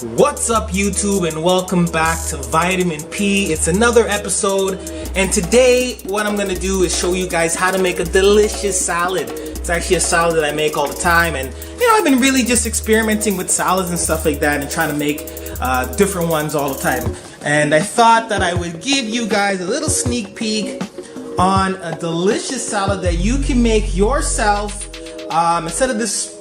What's up YouTube, and welcome back to Vitamin P. It's another episode, and today what I'm gonna do is show you guys how to make a delicious salad. It's actually a salad that I make all the time, and I've been really just experimenting with salads and stuff like that and trying to make different ones all the time. And I thought that I would give you guys a little sneak peek on a delicious salad that you can make yourself instead of this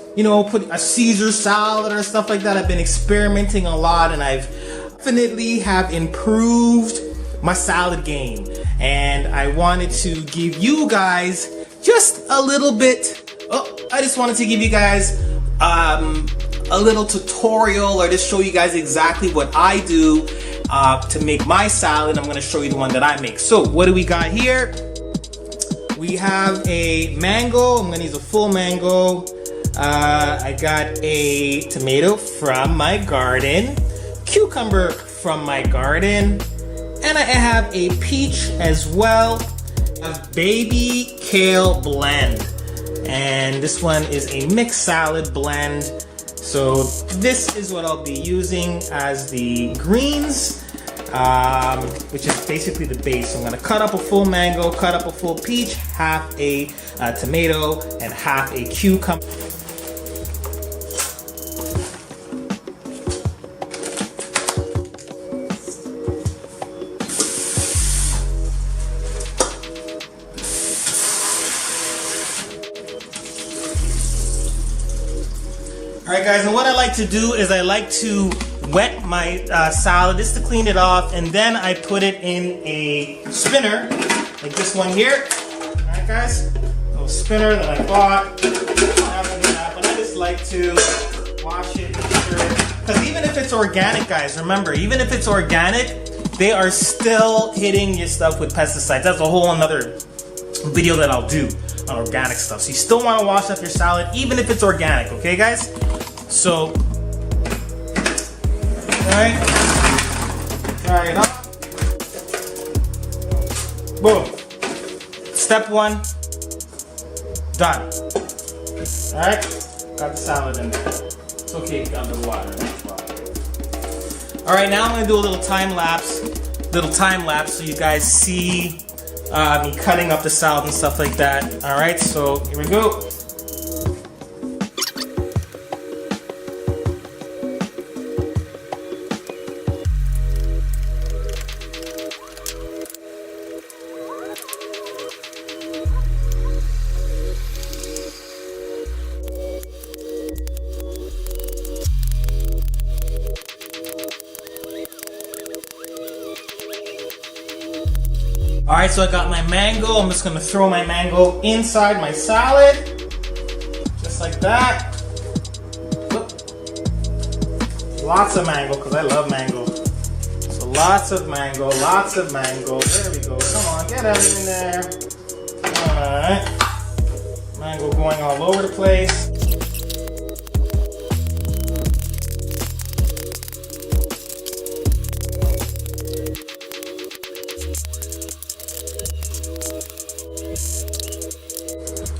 put a Caesar salad or stuff like that. I've been experimenting a lot, and I've definitely have improved my salad game. And I wanted to give you guys just a little bit. I just wanted to give you guys a little tutorial, or just show you guys exactly what I do to make my salad. I'm going to show you the one that I make. So what do we got here? We have a mango. I'm going to use a full mango. I got a tomato from my garden, cucumber from my garden, and I have a peach as well, a baby kale blend. And this one is a mixed salad blend. So this is what I'll be using as the greens, which is basically the base. So I'm gonna cut up a full mango, cut up a full peach, half a tomato, and half a cucumber. Alright guys, and what I like to do is I like to wet my salad just to clean it off, and then I put it in a spinner, like this one here. Alright guys, a little spinner that I bought. But I just like to wash it, because even if it's organic, guys, remember, even if it's organic, they are still hitting your stuff with pesticides. That's a whole another video that I'll do on organic stuff. So you still want to wash up your salad, even if it's organic, okay guys? So, alright, dry it up. Boom. Step one, done. Alright, got the salad in there. It's okay, you got a little water. Alright, now I'm going to do a little time lapse so you guys see me cutting up the salad and stuff like that. Alright, so here we go. Alright, so I got my mango. I'm just going to throw my mango inside my salad. Just like that. Lots of mango, because I love mango. So lots of mango, lots of mango. There we go. Come on, get everything there. Alright. Mango going all over the place.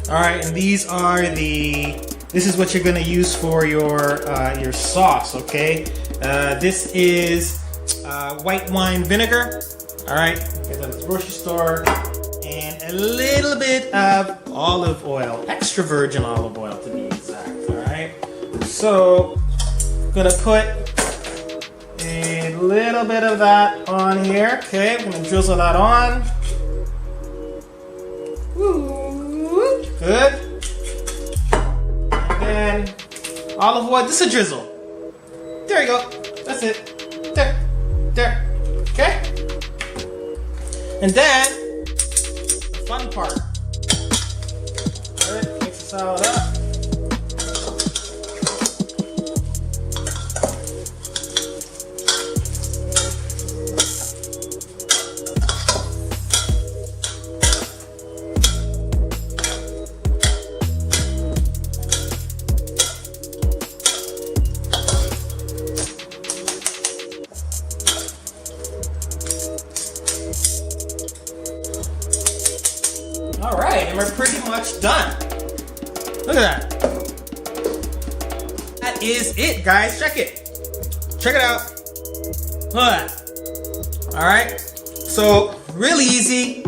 Alright, and this is what you're gonna use for your sauce, okay? This is white wine vinegar. Alright, get that at the grocery store. And a little bit of olive oil, extra virgin olive oil to be exact, alright? So, I'm gonna put a little bit of that on here, okay? I'm gonna drizzle that on. Woo. Good. And then olive oil, just a drizzle. There you go. That's it. There. Okay? And then, the fun part. Alright, mix the salad up. Alright, and we're pretty much done. Look at that. That is it, guys. Check it. check it out. Look at that. All right. So really easy.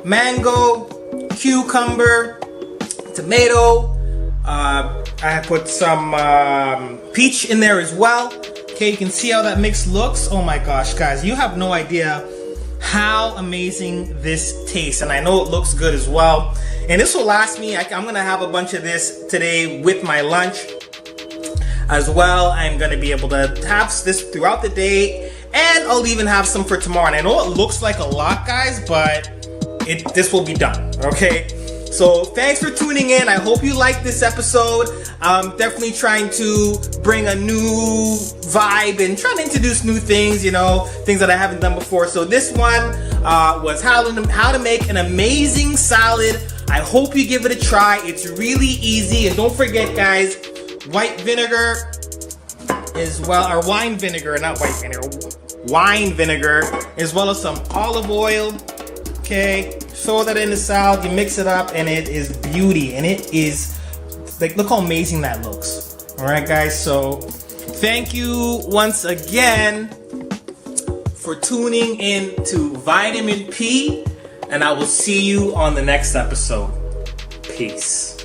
Mango, cucumber, tomato. I put some peach in there as well. Okay, you can see how that mix looks. Oh my gosh, guys, you have no idea how amazing this tastes. And I know it looks good as well. And this will last me. I'm gonna have a bunch of this today with my lunch as well. I'm gonna be able to have this throughout the day, and I'll even have some for tomorrow. And I know it looks like a lot, guys, but this will be done, okay? So thanks for tuning in. I hope you liked this episode. I'm definitely trying to bring a new vibe and trying to introduce new things, you know, things that I haven't done before. So this one was how to make an amazing salad. I hope you give it a try. It's really easy. And don't forget, guys, white vinegar as well, or wine vinegar, not white vinegar, wine vinegar, as well as some olive oil. Okay, throw that in the salad, you mix it up, and it is beauty. And it is, like, look how amazing that looks. All right, guys, so thank you once again for tuning in to Vitamin P, and I will see you on the next episode. Peace.